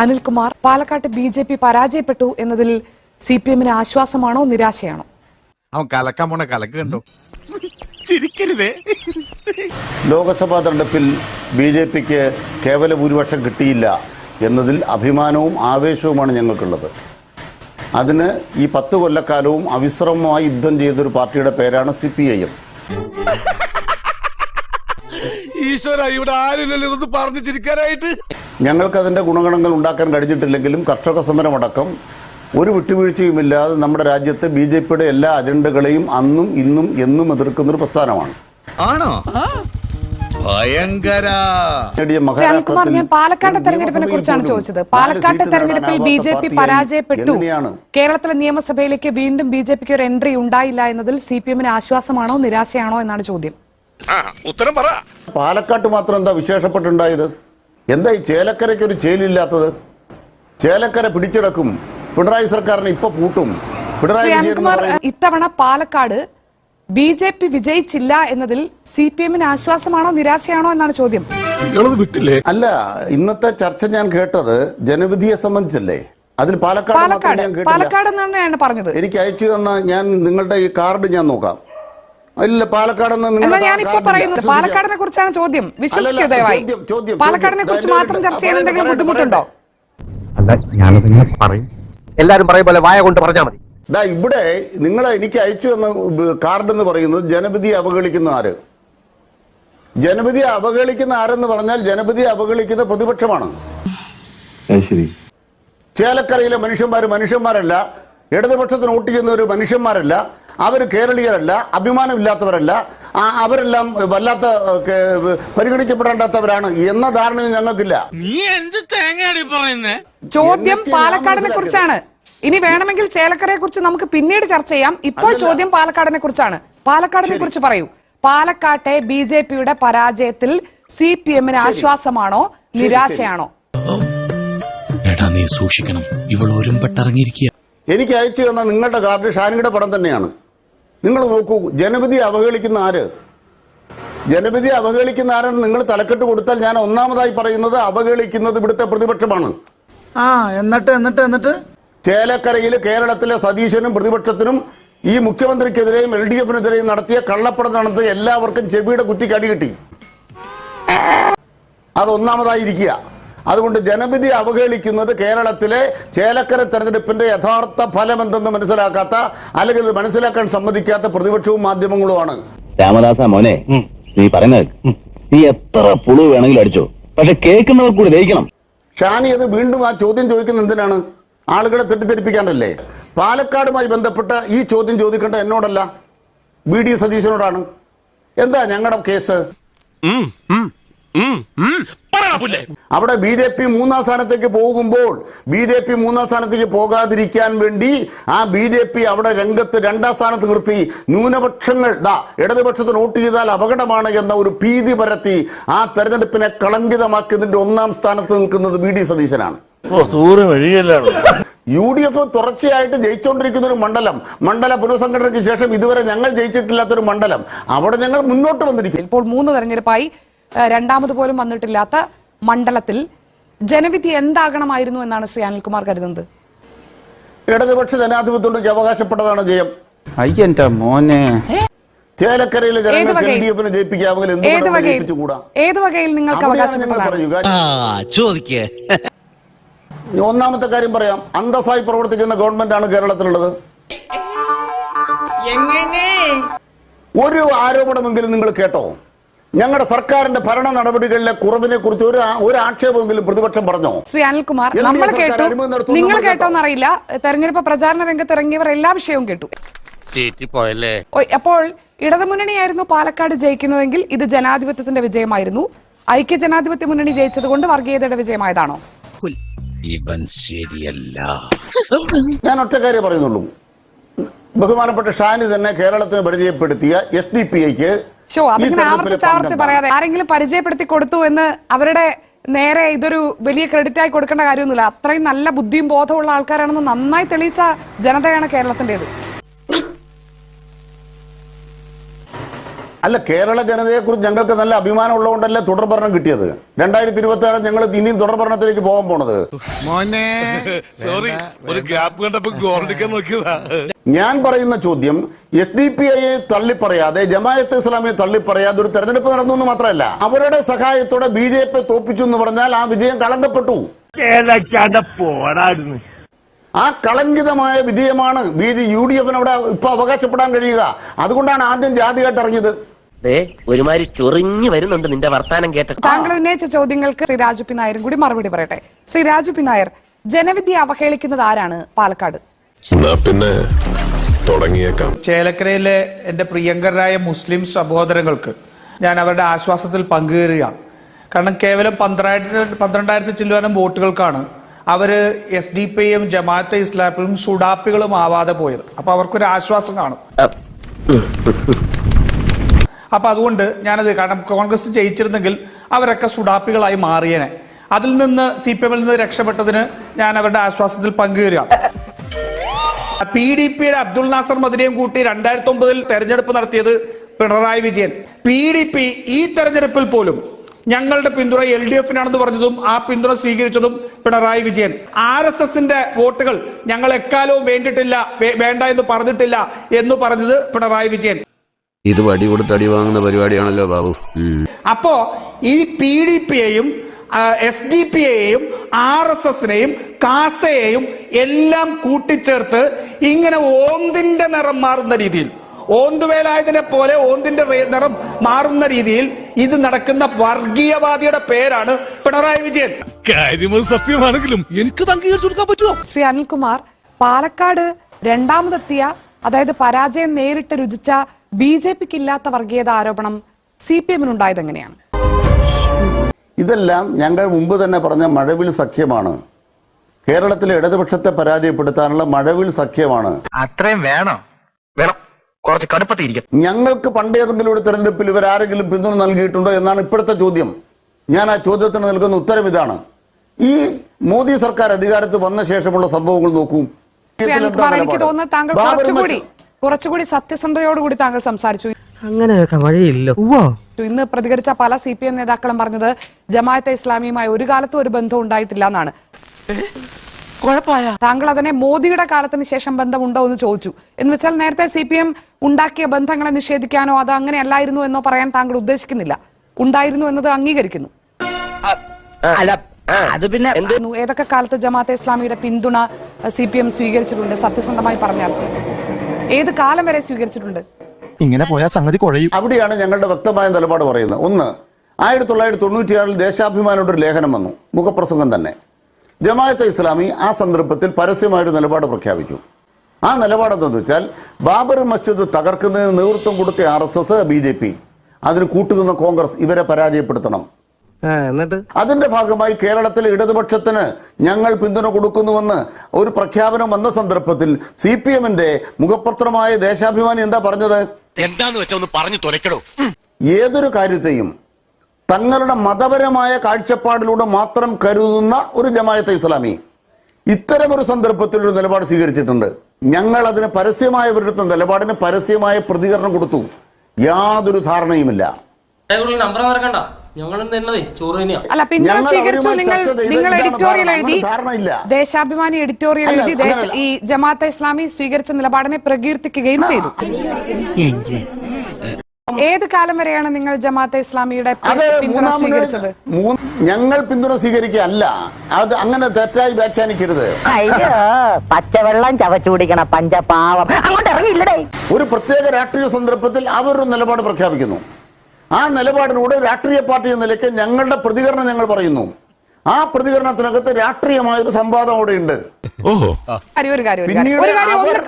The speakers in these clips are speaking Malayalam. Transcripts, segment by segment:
അനിൽകുമാർ, പാലക്കാട്ട് BJP പരാജയപ്പെട്ടു എന്നതിൽ CPM-ന് ആശ്വാസമാണോ നിരാശയാണോ? അവൻ കലക്കാൻ പോണ കലക്ക് കണ്ടോ? ചിരിക്കരുതേ. ലോക്സഭാ തെരഞ്ഞെടുപ്പിൽ BJP-ക്ക് കേവല ഭൂരിപക്ഷം കിട്ടിയില്ല എന്നതിൽ അഭിമാനവും ആവേശവുമാണ് ഞങ്ങൾക്കുള്ളത്. അതിന് ഈ 10 കൊല്ലക്കാലവും അവിശ്രമമായി യുദ്ധം ചെയ്തൊരു പാർട്ടിയുടെ പേരാണ് CPIM. ഈശ്വര, ഇവിടെ ആരില്ലല്ലോ ഇതൊന്ന് പറഞ്ഞു ചിരിക്കാനായിട്ട്. ഞങ്ങൾക്കതിൻ്റെ ഗുണഗണങ്ങൾ ഉണ്ടാക്കാൻ കഴിഞ്ഞിട്ടില്ലെങ്കിലും കർഷക സമരമടക്കം ഒരു വിട്ടുവീഴ്ചയുമില്ലാതെ നമ്മുടെ രാജ്യത്ത് BJP-യുടെ എല്ലാ അജണ്ടകളെയും അന്നും ഇന്നും എന്നും എതിർക്കുന്നൊരു പ്രസ്ഥാനമാണ്. ആണോ? ഭയങ്കര. അനിൽകുമാർ, ഞാൻ പാലക്കാട് തെരഞ്ഞെടുപ്പിനെ കുറിച്ചാണ് ചോദിച്ചത്. പാലക്കാട് തെരഞ്ഞെടുപ്പിൽ BJP പരാജയപ്പെട്ടു. കേരളത്തിലെ നിയമസഭയിലേക്ക് വീണ്ടും BJP-ക്ക് ഒരു എൻട്രി ഉണ്ടായില്ല എന്നതിൽ CPM-ന് ആശ്വാസമാണോ നിരാശയാണോ എന്നാണ് ചോദ്യം. ഉത്തരം പറ. പാലക്കാട്ട് മാത്രം എന്താ വിശേഷപ്പെട്ടുണ്ടായത്? എന്താ ഈ ചേലക്കരയ്ക്ക് ഒരു ചേലില്ലാത്തത്? ചേലക്കര പിടിച്ചെടുക്കും, പിണറായി സർക്കാരിനെ ഇപ്പൊ പൂട്ടും. അനിൽകുമാർ, ഇത്തവണ പാലക്കാട് BJP വിജയിച്ചില്ല എന്നതിൽ CPM-ന് ആശ്വാസമാണോ നിരാശയാണോ എന്നാണ് ചോദ്യം. അല്ല, ഇന്നത്തെ ചർച്ച ഞാൻ കേട്ടത് ജനവിധിയെ സംബന്ധിച്ചല്ലേ? അതിൽ പാലക്കാട് എന്നാണ് പറഞ്ഞത്. എനിക്ക് അയച്ചു തന്ന ഞാൻ നിങ്ങളുടെ ഈ കാർഡ് ഞാൻ നോക്കാം. ഇല്ല, പാലക്കാടെന്ന് പാലക്കാടിനെ കുറിച്ചാണ് ചോദ്യം. വിശ്വസിക്കൂ ദയവായി. പാലക്കാടിനെ കുറിച്ച് മാത്രം ചർച്ച ചെയ്യാൻ എന്തെങ്കിലും ബുദ്ധിമുട്ടുണ്ടോ? അല്ല, ഞാനതിങ്ങനെ പറയും. എല്ലാരും പറയും പോലെ വായ കൊണ്ട് പറഞ്ഞാൽ മതി. ഇവിടെ നിങ്ങൾ എനിക്ക് അയച്ചു തന്ന കാർഡ് എന്ന് പറയുന്നത് ജനവിധി അവഹേളിക്കുന്ന ആര്? ജനവിധി അവഹേളിക്കുന്ന ആരെന്ന് പറഞ്ഞാൽ ജനവിധി അവഹേളിക്കുന്ന പ്രതിപക്ഷമാണ്. ചേലക്കരയിലെ മനുഷ്യന്മാരല്ല, ഇടതുപക്ഷത്തിന് വോട്ട് ചെയ്യുന്നവർ മനുഷ്യന്മാരല്ല, അവർ കേരളീയരല്ല, അഭിമാനമില്ലാത്തവരല്ല, അവരെല്ലാം വല്ലാത്ത പരിഗണിക്കപ്പെടേണ്ടാത്തവരാണ് എന്ന ധാരണ ഞങ്ങൾക്കില്ല. ചോദ്യം പാലക്കാടിനെ കുറിച്ചാണ്. ഇനി വേണമെങ്കിൽ ചേലക്കരയെ കുറിച്ച് നമുക്ക് പിന്നീട് ചർച്ച ചെയ്യാം. ഇപ്പോൾ ചോദ്യം പാലക്കാടിനെ കുറിച്ചാണ്. പാലക്കാടിനെ കുറിച്ച് പറയൂ. പാലക്കാട്ടെ BJP-യുടെ പരാജയത്തിൽ CPM-ന് ആശ്വാസമാണോ നിരാശയാണോ? നീ സൂക്ഷിക്കണം, ഇവൾ ഒരുമ്പെട്ടിറങ്ങിയിരിക്കുക. എനിക്ക് അയച്ചു തന്ന നിങ്ങളുടെ കാർഡ് ഷാനിയുടെ പടം തന്നെയാണ്. നിങ്ങൾ നോക്കൂ, ജനവിധി അവഹേളിക്കുന്ന ആര്? ജനവിധി അവഹേളിക്കുന്ന ആരെന്ന് നിങ്ങൾ തലക്കെട്ട് കൊടുത്താൽ ഞാൻ ഒന്നാമതായി പറയുന്നത് അവഹേളിക്കുന്നത് ഇവിടുത്തെ പ്രതിപക്ഷമാണ്. എന്നിട്ട് ചേലക്കരയിൽ കേരളത്തിലെ സതീശനും പ്രതിപക്ഷത്തിനും ഈ മുഖ്യമന്ത്രിക്കെതിരെയും LDF-നെതിരെയും നടത്തിയ കള്ളപ്പടം നടത്തി എല്ലാവർക്കും ചെവിയുടെ കുറ്റിക്ക് അടി കിട്ടി. അതൊന്നാമതായിരിക്കുക. അതുകൊണ്ട് ജനവിധി അവഹേളിക്കുന്നത് കേരളത്തിലെ ചേലക്കര തെരഞ്ഞെടുപ്പിന്റെ യഥാർത്ഥ ഫലം എന്തെന്ന് മനസ്സിലാക്കാത്ത, അല്ലെങ്കിൽ ഇത് മനസ്സിലാക്കാൻ സമ്മതിക്കാത്ത പ്രതിപക്ഷവും മാധ്യമങ്ങളുമാണ്. രാമദാസ മോനെ, നീ പറയുന്നത് നീ എത്ര പുളു വേണമെങ്കിലും അടിച്ചോ, പക്ഷെ കേൾക്കുന്നവർ കൂടി ദഹിക്കണം. ഷാനി അത് വീണ്ടും ആ ചോദ്യം ചോദിക്കുന്നത് എന്തിനാണ്? ആളുകളെ തെറ്റിദ്ധരിപ്പിക്കാനല്ലേ? പാലക്കാടുമായി ബന്ധപ്പെട്ട ഈ ചോദ്യം ചോദിക്കേണ്ട എന്നോടല്ല, BD സതീശനോടാണ്. എന്താ ഞങ്ങളുടെ കേസ്? അവിടെ BJP 3-ാം സ്ഥാനത്തേക്ക് പോകുമ്പോൾ BJP 3-ാം സ്ഥാനത്തേക്ക് പോകാതിരിക്കാൻ വേണ്ടി ആ BJP അവിടെ രംഗത്ത് 2-ാം സ്ഥാനത്ത് നിർത്തി ന്യൂനപക്ഷങ്ങൾ ഇടതുപക്ഷത്തിന് വോട്ട് ചെയ്താൽ അപകടമാണ് എന്ന ഒരു ഭീതി പരത്തി ആ തെരഞ്ഞെടുപ്പിനെ കളങ്കിതമാക്കിയതിന്റെ 1-ാം സ്ഥാനത്ത് നിൽക്കുന്നത് BD സതീശനാണ്. UDF തുടർച്ചയായിട്ട് ജയിച്ചുകൊണ്ടിരിക്കുന്ന ഒരു മണ്ഡല പുനഃസംഘടനയ്ക്ക് ശേഷം ഇതുവരെ ഞങ്ങൾ ജയിച്ചിട്ടില്ലാത്തൊരു മണ്ഡലം, അവിടെ ഞങ്ങൾ മുന്നോട്ട് വന്നിരിക്കും. ഇപ്പോൾ 3 തെരഞ്ഞെടുപ്പായി രണ്ടാമത് പോലും വന്നിട്ടില്ലാത്ത മണ്ഡലത്തിൽ ജനവിധി എന്താകണമായിരുന്നു എന്നാണ് ശ്രീ അനിൽകുമാർ കരുതുന്നത്? ഇടതുപക്ഷ ജനാധിപത്യത്തിലേക്ക് അവകാശപ്പെട്ടതാണ് ജയം. ചേലക്കരയിലെ ജനങ്ങൾക്ക് LDF-നെ ജയിപ്പിക്കാമെങ്കിൽ ഏത് വകയിൽ നിങ്ങൾക്ക് അവകാശപ്പെട്ടതാണ്? ഒന്നാമത്തെ കാര്യം പറയാം, അന്തസ്സായി പ്രവർത്തിക്കുന്ന ഗവൺമെന്റാണ് കേരളത്തിലുള്ളത്. ഒരു ആരോപണമെങ്കിലും നിങ്ങൾ കേട്ടോ? ഞങ്ങളുടെ സർക്കാരിന്റെ ഭരണ നടപടികളിലെ കുറവിനെ കുറിച്ച് ഒരു ആക്ഷേപമെങ്കിലും പ്രതിപക്ഷം പറഞ്ഞോ? ശ്രീ അനിൽകുമാർ, നമ്മൾ കേട്ടു, നിങ്ങൾ കേട്ടോന്നറിയില്ല. തെരഞ്ഞെടുപ്പ് പ്രചാരണ രംഗത്ത് ഇറങ്ങിയവർ എല്ലാ വിഷയവും കേട്ടു. അപ്പോൾ ഇടതുമുന്നണിയായിരുന്നു പാലക്കാട് ജയിക്കുന്നതെങ്കിൽ ഇത് ജനാധിപത്യത്തിന്റെ വിജയമായിരുന്നു. ഐക്യ ജനാധിപത്യ മുന്നണി ജയിച്ചത് കൊണ്ട് വർഗീയതയുടെ വിജയമായതാണോ? ഇവൻ ശരിയല്ല. ഞാൻ ഒറ്റ കാര്യം പറയുന്നുള്ളൂ. ബഹുമാനപ്പെട്ട ഷാനി തന്നെ കേരളത്തിന് പരിചയപ്പെടുത്തിയ SDPIക്ക് ആവർത്തിച്ച് പറയാതെ ആരെങ്കിലും പരിചയപ്പെടുത്തി കൊടുത്തു എന്ന് അവരുടെ നേരെ ഇതൊരു വലിയ ക്രെഡിറ്റ് ആയി കൊടുക്കേണ്ട കാര്യമൊന്നുമില്ല. അത്രയും നല്ല ബുദ്ധിയും ബോധമുള്ള ആൾക്കാരാണെന്ന് നന്നായി തെളിയിച്ച ജനതയാണ് കേരളത്തിൻ്റെത്. അല്ല, കേരള ജനതയെക്കുറിച്ച് ഞങ്ങൾക്ക് നല്ല അഭിമാനം ഉള്ളതുകൊണ്ടല്ലേ തുടർ ഭരണം കിട്ടിയത്. 2026 ഞങ്ങൾ ഇനിയും തുടർ ഭരണത്തിലേക്ക് പോകാൻ പോണത്. മോനെ സോറി, ഒരു ഗ്യാപ്പ് കണ്ടപ്പോ ഗോൾഡിക്കാൻ നോക്കിയതാ. ഞാൻ പറയുന്ന ചോദ്യം, SDPI തള്ളിപ്പറയാതെ, ജമാഅത്തെ ഇസ്ലാമിയെ തള്ളിപ്പറയാതെ ഒരു തെരഞ്ഞെടുപ്പ് നടന്നു എന്ന് മാത്രമല്ല, അവരുടെ സഹായത്തോടെ BJP തോപ്പിച്ചു എന്ന് പറഞ്ഞാൽ ആ വിജയം കളങ്കപ്പെട്ടു. ആ കളങ്കിതമായ വിജയമാണ് UDF അവിടെ ഇപ്പൊ അവകാശപ്പെടാൻ കഴിയുക. അതുകൊണ്ടാണ് ആദ്യം ജാതിയായിട്ട് ഇറങ്ങിയത്. ഒരുമാതിരി ചൊറിഞ്ഞു വരുന്നുണ്ട് നിന്റെ വർത്താനം കേട്ട. താങ്കൾ ഉന്നയിച്ച ചോദ്യങ്ങൾക്ക് ശ്രീ രാജു പി നായരും കൂടി മറുപടി പറയട്ടെ. ശ്രീ രാജു പി നായർ, ജനവിധി അവഹേളിക്കുന്നത് ആരാണ് പാലക്കാട്? പിന്നെ തുടങ്ങിയേക്കാം. ചേലക്കരയിലെ എന്റെ പ്രിയങ്കരായ മുസ്ലിം സഹോദരങ്ങൾക്ക് ഞാൻ അവരുടെ ആശ്വാസത്തിൽ പങ്കുചേരുകയാണ്. കാരണം കേവലം 12,000 ചില്ലുവാനും വോട്ടുകൾക്കാണ് അവര് SDPയും ജമാഅത്തെ ഇസ്ലാമിയും സുഡാപ്പികളും ആവാതെ പോയത്. അപ്പൊ അവർക്കൊരു ആശ്വാസം കാണും. അപ്പൊ അതുകൊണ്ട് ഞാനത്, കാരണം കോൺഗ്രസ് ജയിച്ചിരുന്നെങ്കിൽ അവരൊക്കെ സുഡാപ്പികളായി മാറിയേനെ. അതിൽ നിന്ന് CPMൽ നിന്ന് രക്ഷപ്പെട്ടതിന് ഞാൻ അവരുടെ ആശ്വാസത്തിൽ പങ്കുചേരുകയാണ്. PDPയുടെ അബ്ദുൾ നാസർ മദനിയും കൂട്ടി 2009 തെരഞ്ഞെടുപ്പ് നടത്തിയത് പിണറായി വിജയൻ. PDP ഈ തെരഞ്ഞെടുപ്പിൽ പോലും ഞങ്ങളുടെ പിന്തുണ LDFനാണെന്ന് പറഞ്ഞതും ആ പിന്തുണ സ്വീകരിച്ചതും പിണറായി വിജയൻ. RSSന്റെ വോട്ടുകൾ ഞങ്ങൾ എക്കാലവും വേണ്ടിട്ടില്ല, വേണ്ട എന്ന് പറഞ്ഞിട്ടില്ല എന്ന് പറഞ്ഞത് പിണറായി വിജയൻ. ഇത് വടി കൊടുത്ത് അടി വാങ്ങുന്ന പരിപാടിയാണല്ലോ ബാബു. അപ്പോ ഈ PDPയെയും SDPയെയും RSSനെയും കാസയെയും എല്ലാം കൂട്ടിച്ചേർത്ത് ഇങ്ങനെ ഓന്തിന്റെ നിറം മാറുന്ന രീതിയിൽ, ഓന്തുവേലായതിനെ പോലെ ഓന്തിന്റെ നിറം മാറുന്ന രീതിയിൽ ഇത് നടക്കുന്ന വർഗീയവാദിയുടെ പേരാണ് പിണറായി വിജയൻ. കാര്യം സത്യമാണെങ്കിലും എനിക്ക് അംഗീകരിച്ചു കൊടുക്കാൻ പറ്റുമോ? ശ്രീ അനിൽകുമാർ, പാലക്കാട് രണ്ടാമതെത്തിയ, അതായത് പരാജയം നേരിട്ട് രുചിച്ച BJPക്ക് ഇല്ലാത്ത വർഗീയത ആരോപണം CPMനുണ്ടായത് എങ്ങനെയാണ്? ഇതെല്ലാം ഞങ്ങൾ മുമ്പ് തന്നെ പറഞ്ഞ മഴവിൽ സഖ്യമാണ്. കേരളത്തിലെ ഇടതുപക്ഷത്തെ പരാജയപ്പെടുത്താനുള്ള മഴവിൽ സഖ്യമാണ്. അത്രയും വേണം, കുറച്ച് കടുപ്പത്തിരിക്കും. ഞങ്ങൾക്ക് പണ്ടേതെങ്കിലും ഒരു തെരഞ്ഞെടുപ്പിൽ ഇവരാരെങ്കിലും പിന്തുണ നൽകിയിട്ടുണ്ടോ എന്നാണ് ഇപ്പോഴത്തെ ചോദ്യം. ഞാൻ ആ ചോദ്യത്തിന് നൽകുന്ന ഉത്തരം ഇതാണ്. ഈ മോദി സർക്കാർ അധികാരത്തിൽ വന്ന ശേഷമുള്ള സംഭവങ്ങൾ നോക്കൂ. ശ്രീ അനിൽകുമാർ, എനിക്ക് തോന്നുന്നത് താങ്കൾ കുറച്ചുകൂടി സത്യസന്ധതയോടുകൂടി താങ്കൾ സംസാരിച്ചു. അങ്ങനെയൊക്കെ വഴിയില്ലോ. ഇന്ന് പ്രതികരിച്ച പല CPM നേതാക്കളും പറഞ്ഞത് ജമാഅത്തെ ഇസ്ലാമിയുമായി ഒരു കാലത്തും ഒരു ബന്ധം ഉണ്ടായിട്ടില്ല എന്നാണ്. താങ്കൾ അതിനെ മോദിയുടെ കാലത്തിന് ശേഷം ബന്ധമുണ്ടോ എന്ന് ചോദിച്ചു. എന്ന് വെച്ചാൽ നേരത്തെ CPM ഉണ്ടാക്കിയ ബന്ധങ്ങളെ നിഷേധിക്കാനോ അത് അങ്ങനെ അല്ലായിരുന്നു എന്നോ പറയാൻ താങ്കൾ ഉദ്ദേശിക്കുന്നില്ല. ഉണ്ടായിരുന്നു എന്നത് അംഗീകരിക്കുന്നു. അത് പിന്നെ ഏതൊക്കെ കാലത്ത് ജമാഅത്തെ ഇസ്ലാമിയുടെ പിന്തുണ CPM സ്വീകരിച്ചിട്ടുണ്ട്? സത്യസന്ധമായി പറഞ്ഞാൽ ഏത് കാലം വരെ സ്വീകരിച്ചിട്ടുണ്ട്? ഇങ്ങനെ പോയാൽ സംഗതി കുഴയും. അവിടെയാണ് ഞങ്ങളുടെ വ്യക്തമായ നിലപാട് പറയുന്നത്. ഒന്ന്, 1996 ദേശാഭിമാനിയുടെ ഒരു ലേഖനം വന്നു, മുഖപ്രസംഗം തന്നെ. ജമാഅത്തെ ഇസ്ലാമി ആ സന്ദർഭത്തിൽ പരസ്യമായൊരു നിലപാട് പ്രഖ്യാപിച്ചു. ആ നിലപാട് എന്താണെന്ന് വെച്ചാൽ, ബാബറി മസ്ജിദ് തകർക്കുന്നതിന് നേതൃത്വം കൊടുത്ത RSS, BJP, അതിന് കൂട്ടുനിന്ന കോൺഗ്രസ്, ഇവരെ പരാജയപ്പെടുത്തണം. അതിന്റെ ഭാഗമായി കേരളത്തിലെ ഇടതുപക്ഷത്തിന് ഞങ്ങൾ പിന്തുണ കൊടുക്കുന്നുവെന്ന് ഒരു പ്രഖ്യാപനം വന്ന സന്ദർഭത്തിൽ CPMന്റെ മുഖപത്രമായ ദേശാഭിമാനി എന്താ പറഞ്ഞത്? എന്താന്ന് വെച്ചാ ഒന്ന് പറഞ്ഞു തുലക്കടോ. ഏതൊരു കാര്യത്തെയും തങ്ങളുടെ മതപരമായ കാഴ്ചപ്പാടിലൂടെ മാത്രം കരുതുന്ന ഒരു ജമാഅത്തെ ഇസ്ലാമി ഇത്തരമൊരു സന്ദർഭത്തിൽ ഒരു നിലപാട് സ്വീകരിച്ചിട്ടുണ്ട്. ഞങ്ങൾ അതിന് പരസ്യമായവരുടെ നിലപാടിന് പരസ്യമായ പ്രതികരണം കൊടുത്തു. യാതൊരു ധാരണയുമില്ല. അല്ല, പിന്തുണ സ്വീകരിച്ചു. നിങ്ങൾ എഡിറ്റോറിയൽ എഴുതി, ദേശാഭിമാനി എഡിറ്റോറിയൽ എഴുതി ഈ ജമാഅത്തെ ഇസ്ലാമി സ്വീകരിച്ച നിലപാടിനെ പ്രകീർത്തിക്കുകയും ചെയ്തു. ഏത് കാലം വരെയാണ് നിങ്ങൾ ജമാഅത്തെ ഇസ്ലാമിയുടെ പിന്തുണ സ്വീകരിച്ചത്? ഞങ്ങൾ പിന്തുണ സ്വീകരിക്കുകയല്ല, അത് അങ്ങനെ തെറ്റായി വ്യാഖ്യാനിക്കരുത്. പച്ചവെള്ളം ചവച്ചു കുടിക്കണ പഞ്ചപാവം അങ്ങോട്ട് ഇറങ്ങിയില്ലടേ. ഒരു പ്രത്യേക രാഷ്ട്രീയ സന്ദർഭത്തിൽ അവരൊരു നിലപാട് പ്രഖ്യാപിക്കുന്നു. ആ നിലപാടിനോട് രാഷ്ട്രീയ പാർട്ടി എന്ന നിലയ്ക്ക് ഞങ്ങളുടെ പ്രതികരണം ഞങ്ങൾ പറയുന്നു. ആ പ്രതികരണത്തിനകത്ത് രാഷ്ട്രീയമായൊരു സംവാദം അവിടെ ഉണ്ട്.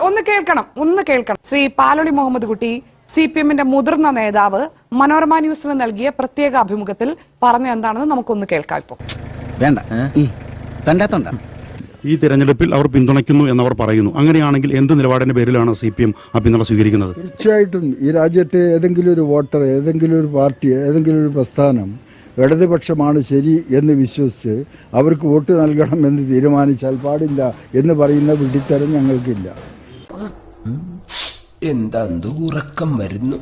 ഒന്ന് കേൾക്കണം. ശ്രീ പാലോളി മുഹമ്മദ് കുട്ടി, CPMന്റെ മുതിർന്ന നേതാവ്, മനോരമ ന്യൂസിന് നൽകിയ പ്രത്യേക അഭിമുഖത്തിൽ പറഞ്ഞ എന്താണെന്ന് നമുക്കൊന്ന് കേൾക്കാം. ഇപ്പൊ വേണ്ട കണ്ടാത്തോണ്ട ഈ തിരഞ്ഞെടുപ്പിൽ അവർ പിന്തുണയ്ക്കുന്നു എന്നവർ പറയുന്നു. അങ്ങനെയാണെങ്കിൽ എന്ത് നിലപാടിന്റെ പേരിലാണ് CPM ആ പിന്തുണ സ്വീകരിക്കുന്നത്? തീർച്ചയായിട്ടും ഈ രാജ്യത്തെ ഏതെങ്കിലും ഒരു വോട്ടർ, ഏതെങ്കിലും ഒരു പാർട്ടി, ഏതെങ്കിലും ഒരു പ്രസ്ഥാനം ഇടതുപക്ഷമാണ് ശരി എന്ന് വിശ്വസിച്ച് അവർക്ക് വോട്ട് നൽകണം എന്ന് തീരുമാനിച്ചാൽ പാടില്ല എന്ന് പറയുന്ന വിഡിത്തരം ഞങ്ങൾക്കില്ല. എന്താ ഉറക്കം വരുന്നു.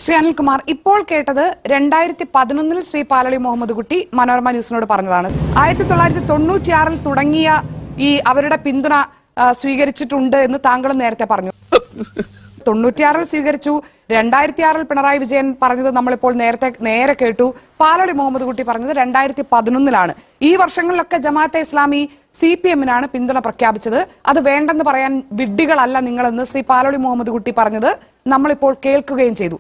ശ്രീ അനിൽകുമാർ, ഇപ്പോൾ കേട്ടത് 2011 ശ്രീ പാലളി മുഹമ്മദ് കുട്ടി മനോരമ ന്യൂസിനോട് പറഞ്ഞതാണ്. 1996 തുടങ്ങിയ ഈ അവരുടെ പിന്തുണ സ്വീകരിച്ചിട്ടുണ്ട് എന്ന് താങ്കളും നേരത്തെ പറഞ്ഞു. 96 സ്വീകരിച്ചു, 2006 പിണറായി വിജയൻ പറഞ്ഞത് നമ്മളിപ്പോൾ നേരെ കേട്ടു. പാലളി മുഹമ്മദ് കുട്ടി പറഞ്ഞത് 2011 ഈ വർഷങ്ങളിലൊക്കെ ജമാഅത്തെ ഇസ്ലാമി CPM-നാണ് പിന്തുണ പ്രഖ്യാപിച്ചത്. അത് വേണ്ടെന്ന് പറയാൻ വിഡ്ഢികളല്ല നിങ്ങളെന്ന് ശ്രീ പാലളി മുഹമ്മദ് കുട്ടി പറഞ്ഞത് നമ്മളിപ്പോൾ കേൾക്കുകയും ചെയ്തു.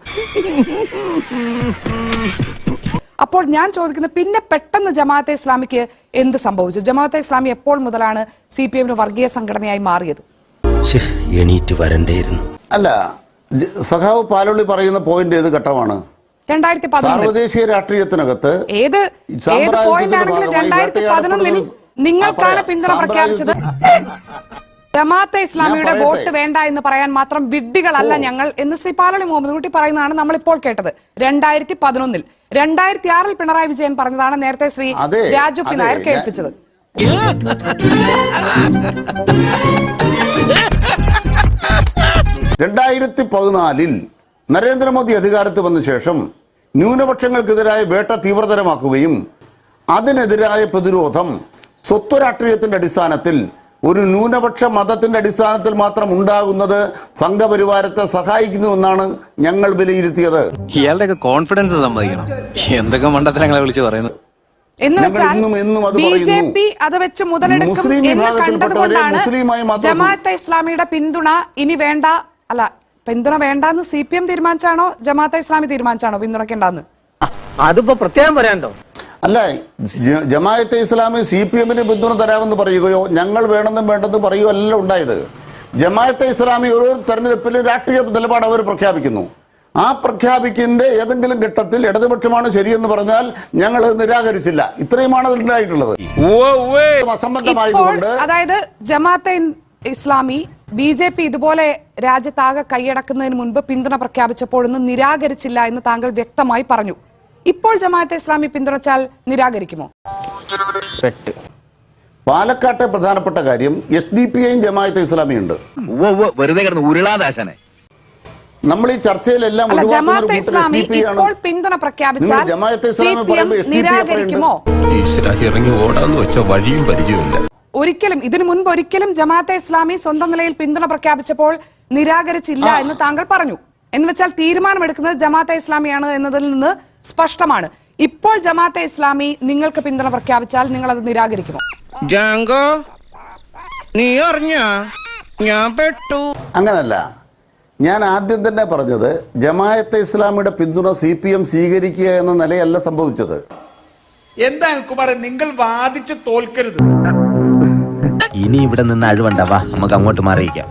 അപ്പോൾ ഞാൻ ചോദിക്കുന്നത്, പിന്നെ പെട്ടെന്ന് ജമാഅത്തെ ഇസ്ലാമിക്ക് എന്ത് സംഭവിച്ചു? ജമാഅത്തെ ഇസ്ലാമി എപ്പോൾ മുതലാണ് CPM-ന് വർഗീയ സംഘടനയായി മാറിയത്? എണീറ്റ് വരണ്ടേയിരുന്നു. അല്ല, സഖാവ് പാലൊളി പറയുന്ന പോയിന്റ് ഏത് ഘട്ടമാണ്? 2011. സാർവദേശീയ രാഷ്ട്രീയത്തിനകത്ത് ഏത് പോയിന്റ് ആണെങ്കിലും 2011 നിങ്ങൾക്കാണ് പിന്തുണ പ്രഖ്യാപിച്ചത്. ജമാഅത്തെ ഇസ്ലാമിയുടെ വോട്ട് വേണ്ട എന്ന് പറയാൻ മാത്രം വിഡ്ഢികളല്ല ഞങ്ങൾ എന്ന് ശ്രീ പാലളി മുഹമ്മദ് കുട്ടി പറയുന്നതാണ് നമ്മളിപ്പോൾ കേട്ടത്. 2011 2006 പിണറായി വിജയൻ പറഞ്ഞതാണ് നേരത്തെ ശ്രീ രാജു പി നായർ കേൾപ്പിച്ചത്. 2014 നരേന്ദ്രമോദി അധികാരത്തിൽ വന്ന ശേഷം ന്യൂനപക്ഷങ്ങൾക്കെതിരായ വേട്ട തീവ്രതരമാക്കുകയും അതിനെതിരായ പ്രതിരോധം സ്വത്ത് രാഷ്ട്രീയത്തിന്റെ അടിസ്ഥാനത്തിൽ ഒരു ന്യൂനപക്ഷ മതത്തിന്റെ അടിസ്ഥാനത്തിൽ മാത്രം ഉണ്ടാകുന്നത് സംഘപരിവാരത്തെ സഹായിക്കുന്നുവെന്നാണ് ഞങ്ങൾ വിലയിരുത്തിയത്. ഇയാളുടെയൊക്കെ കോൺഫിഡൻസ് സമ്മതിക്കണം. എന്തൊക്കെ മണ്ടത്തരങ്ങളെ വിളിച്ച് പറയുന്നത്. BJP അത് വെച്ച് മുതലെടുക്കും എന്ന് കണ്ടതുകൊണ്ടാണ് ജമാഅത്തെ ഇസ്ലാമിയുടെ പിന്തുണ ഇനി വേണ്ട, അല്ല പിന്തുണ വേണ്ടെന്ന് CPM തീരുമാനിച്ചാണോ ജമാഅത്തെ ഇസ്ലാമി തീരുമാനിച്ചാണോ പിന്തുണയ്ക്കേണ്ടെന്ന്? അതിപ്പോ പ്രത്യേകം പറയാനുണ്ടോ? അല്ല, ജമാഅത്തെ ഇസ്ലാമി CPM-ന് പിന്തുണ തരാമെന്ന് പറയുകയോ ഞങ്ങൾ വേണമെന്നും വേണ്ടെന്ന് പറയുകയോ അല്ല ഉണ്ടായത്. ജമാഅത്തെ ഇസ്ലാമി ഒരു തെരഞ്ഞെടുപ്പിൽ രാഷ്ട്രീയ നിലപാട് അവർ പ്രഖ്യാപിക്കുന്നു. ആ പ്രഖ്യാപിക്കുന്ന ഏതെങ്കിലും ഘട്ടത്തിൽ ഇടതുപക്ഷമാണ് ശരിയെന്ന് പറഞ്ഞാൽ ഞങ്ങൾ നിരാകരിച്ചില്ല. ഇത്രയുമാണ് അതിലുണ്ടായിട്ടുള്ളത്. അസംബന്ധമായതുകൊണ്ട് അതായത് ജമാഅത്തെ ഇസ്ലാമി BJP ഇതുപോലെ രാജ്യത്താകെ കൈയടക്കുന്നതിന് മുൻപ് പിന്തുണ പ്രഖ്യാപിച്ചപ്പോഴൊന്നും നിരാകരിച്ചില്ല എന്ന് താങ്കൾ വ്യക്തമായി പറഞ്ഞു. ഇപ്പോൾ ജമാഅത്തെ ഇസ്ലാമി പിന്തുണച്ചാൽ നിരാകരിക്കുമോ? പാലക്കാട്ടെ പ്രധാനപ്പെട്ട കാര്യം SDPI ജമാഅത്തെ ഇസ്ലാമി ഉണ്ട്. വെറുതെ കിടന്ന് ഉരുളാദാശനെ നമ്മൾ ഈ ചർച്ചയിലെല്ലാം ജമാഅത്തെ ഇസ്ലാമി ഇപ്പോൾ പിന്തുണ പ്രഖ്യാപിച്ചാൽ CPM നിരാകരിക്കുമോ? ഇറങ്ങി ഓടാന്ന് വെച്ച വഴിയും പരിചയമില്ല. ഒരിക്കലും ഇതിനു മുൻപ് ഒരിക്കലും ജമാഅത്തെ ഇസ്ലാമി സ്വന്തം നിലയിൽ പിന്തുണ പ്രഖ്യാപിച്ചപ്പോൾ നിരാകരിച്ചില്ല എന്ന് താങ്കൾ പറഞ്ഞു. എന്ന് വെച്ചാൽ തീരുമാനമെടുക്കുന്നത് ജമാഅത്തെ ഇസ്ലാമിയാണ് എന്നതിൽ നിന്ന് സ്പഷ്ടമാണ്. ഇപ്പോൾ ജമാഅത്തെ ഇസ്ലാമി നിങ്ങൾക്ക് പിന്തുണ പ്രഖ്യാപിച്ചാൽ നിങ്ങൾ അത് നിരാകരിക്കുമോ? നീ അറിഞ്ഞ ഞാൻ പെട്ടു. അങ്ങനല്ല, ഞാൻ ആദ്യം തന്നെ പറഞ്ഞത് ജമാഅത്തെ ഇസ്ലാമിയുടെ പിന്തുണ CPM സ്വീകരിക്കുക എന്ന നിലയല്ല സംഭവിച്ചത്. എന്താ കുമാർ, നിങ്ങൾ വാദിച്ച് തോൽക്കരുത്. ഇനി ഇവിടെ നിന്ന് അഴിവണ്ടാവാ, നമുക്ക് അങ്ങോട്ട് മാറിയിക്കാം.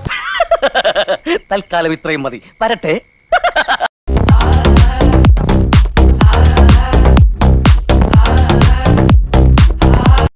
തൽക്കാലം ഇത്രയും മതി. വരട്ടെ.